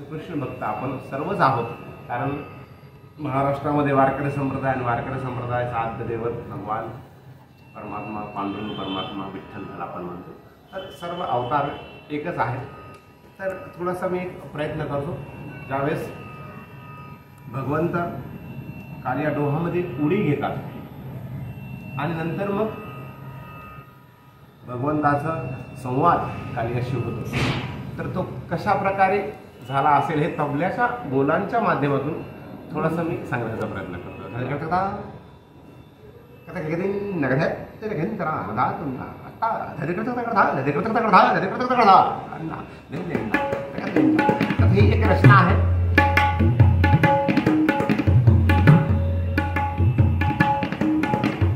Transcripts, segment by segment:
कृष्ण भक्त आपण सर्वच आहोत. कारण महाराष्ट्रामध्ये वारकरी संप्रदाय आणि वारकरी संप्रदायाचा आद्य दैवत भगवान परमात्मा पांडुरंग परमात्मा विठ्ठल आपण म्हणतो. तर सर्व अवतार एकच आहे. तर थोडासा मी एक प्रयत्न करतो. ज्यावेळेस भगवंत कालिया डोहामध्ये उडी घेतात आणि नंतर मग भगवंताचा संवाद कालियाशी होतो, तर तो कशा प्रकारे झाला असेल हे तबल्याच्या बोलांच्या माध्यमातून थोडासा मी सांगण्याचा प्रयत्न करतो. ही एक रचना आहे.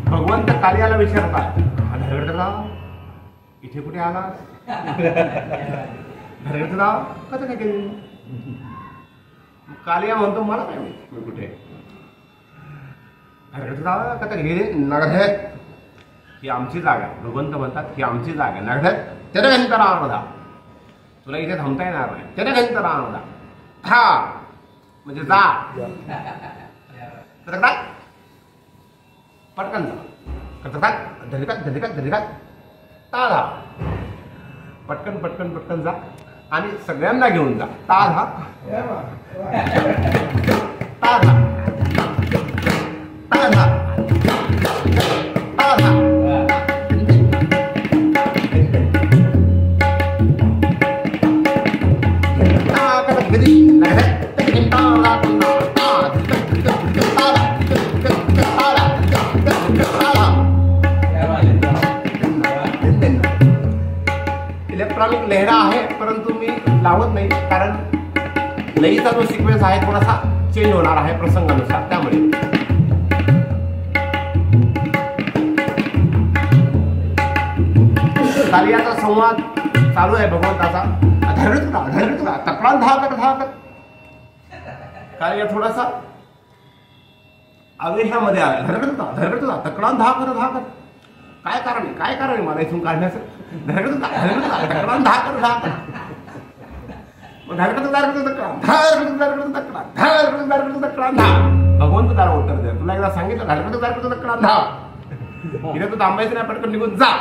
भगवंत कालियाला विचारतात, इथे कुठे आलास? कसं काय केली? कालिया म्हणतो मला काय माहिती मी कुठे. कसं गेले? नगधे ही आमची जागा. भगवंत म्हणतात ही आमची जागा. नगधे त्याने घंटा राहणार, तुला इथे थांबता येणार नाही. त्याने घंटा राहणार हा म्हणजे जा. पटकन जा. धरिका ताधा पटकन पटकन पटकन जा आणि सगळ्यांना घेऊन जा. ताधा ताधा ताधा ताधा. इलेक्ट्रॉनिक लहरा आहे, परंतु मी लावत नाही कारण लईचा जो सिक्वेन्स आहे थोडासा चेंज होणार आहे प्रसंगानुसार. त्यामुळे कालियाचा संवाद चालू आहे भगवंताचा. तक्रार धाकत. कालिया थोडासा आवेशामध्ये आला. तक्रार धाकत. काय कारण आहे मला इथून काढण्याचं? भगवंत त्याला उत्तर द्या. तुला एकदा सांगितलं इथे तू थांबायचं नाही, पटकन निघून जा.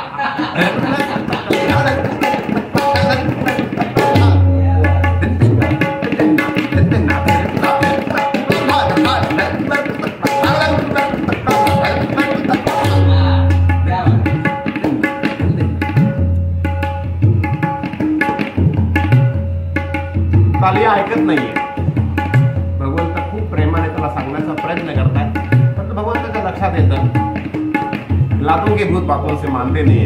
कालिया ऐकत नाहीये. भगवंत खूप प्रेमाने त्याला सांगण्याचा प्रयत्न करतात, पण भगवंताच्या लक्षात येतं लातों के भूत बातों से मानते नहीं है.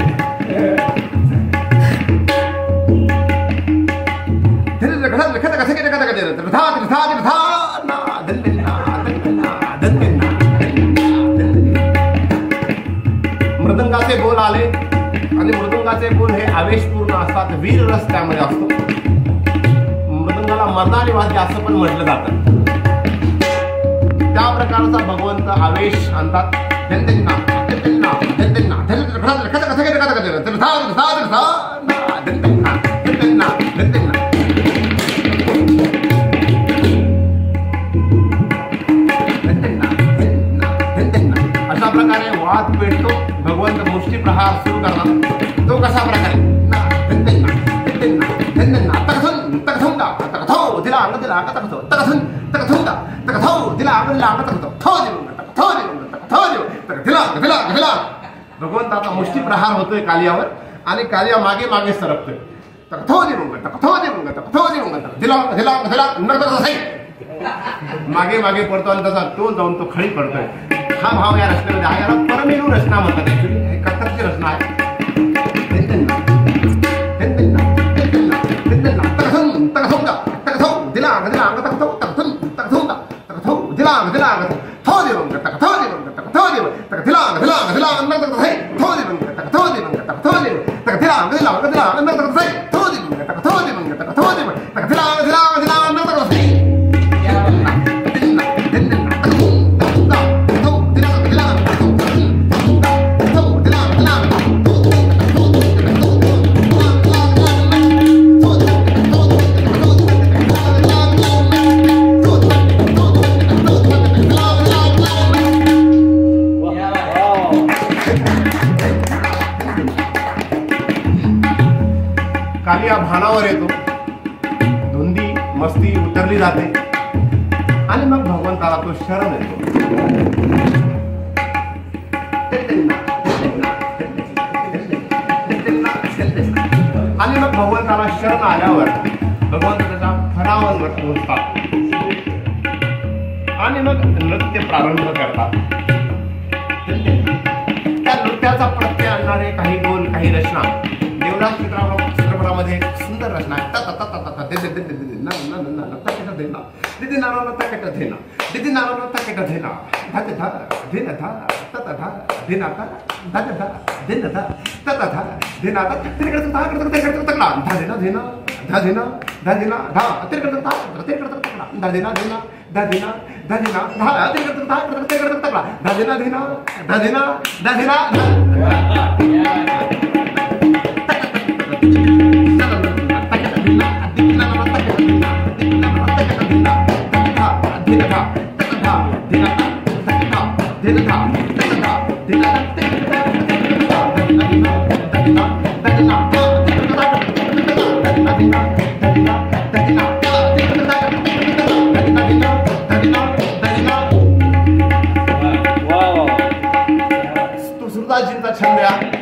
मृदंगाचे बोल आले आणि मृदंगाचे बोल हे आवेशपूर्ण असतात. वीर रस त्यामध्ये असतो. मृदंगाला मर्दानी वाद्य असं पण म्हटलं जातं. त्या प्रकारचा भगवंत आवेश आणतात. अशा प्रकारे वाद पेटतो. भगवंत मुष्टी प्रहार सुरू करतात. तो कशा प्रकारे भगवंताचा मुष्टी प्रहार होतोय कालियावर आणि कालिया मागे मागे सरकतोय. मागे मागे पडतो आणि तसा तो जाऊन तो खळी पडतोय. हा भाव या रचनेमध्ये आहे. याला परमेलू रचना म्हणतात. ऍक्च्युली हे कथकची रचना आहे. कालिया भानावर येतो, धुंदी मस्ती उतरली जाते आणि मग भगवंताला तो शरण येतो. आणि मग भगवंताला शरण आल्यावर भगवंत त्याच्या फणावर पोहोचतात आणि मग नृत्य प्रारंभ करतात. त्या नृत्याचा प्रत्यय आणणारे काही बोल, काही रचना देवदास चित्रपटामध्ये एक सुंदर रचना आहे. तो सुरदासजींचा छंद आहे.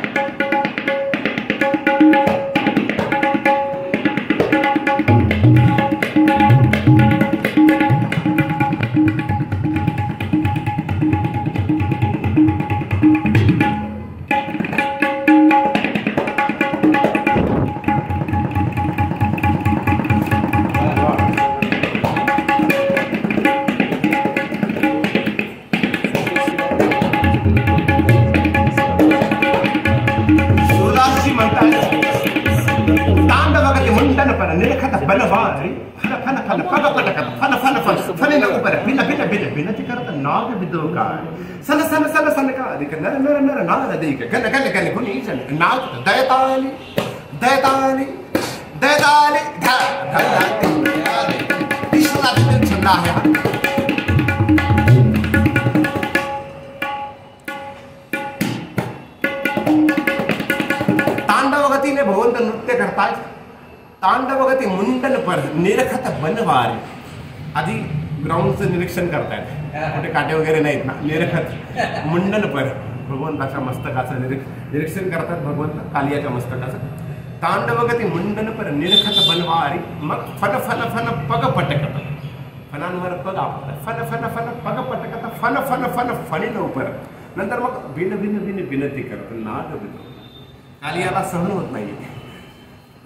तांडवगतीने भगवंत नृत्य करतात. तांडवगती मुंडन पर निरखत बनवारी. आधी ग्राउंडचं निरीक्षण करतायत, कुठे काटे वगैरे नाहीत ना. निरखत मुंडन पर भगवंताच्या मस्तकाचं निरीक्षण करतात, भगवंत कालियाच्या मस्तकाचं. तांडवगती मुंडन पर निरखत बनवारी. मग फन फन फन पग पटकत, फनांवर पग आपतात. फन फन फन पग पटकत, फन फन फन फणी लवकर. नंतर मग भिन्न भिन्न भिन्न विनंती करत नाद बिंदू. कालियाला सहन होत नाही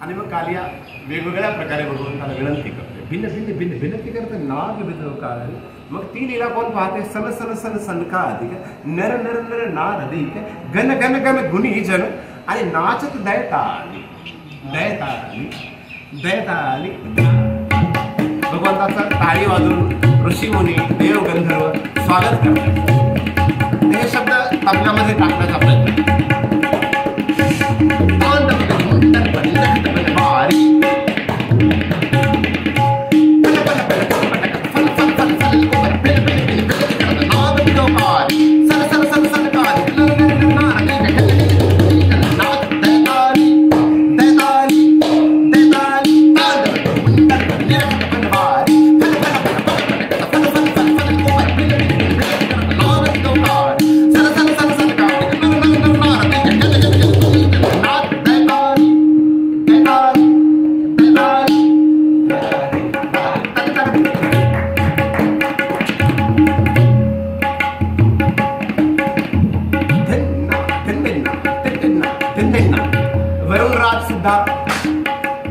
आणि मग कालिया वेगवेगळ्या प्रकारे भगवंताला विनंती करते, भिन्न भिन्न भिन्न विनंती करते नाग बिंदू काळ. मग ती लीला कोण पाहते? सन सन सन सनका अधिक, नर नर नर नार अधिक, गण गण गण गुणी जन. आणि नाचत दयताली दयताली दयताली. भगवंताचा टाळी वाजवून ऋषी मुनी देव गंधर्व स्वागत करतात. हे शब्द तबल्यामध्ये टाकण्याचा प्रयत्न.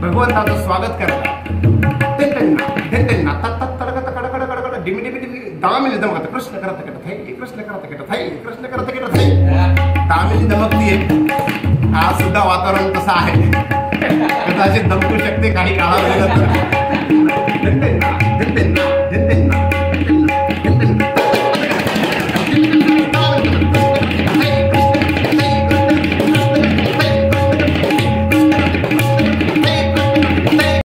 भगवंताचं स्वागत करतात. कृष्ण करत कृष्ण करत कृष्ण करत तामिली दमकतीये. हा सुद्धा वातावरण तसं आहे, कदाचित दमकू शकते काही काळानंतर.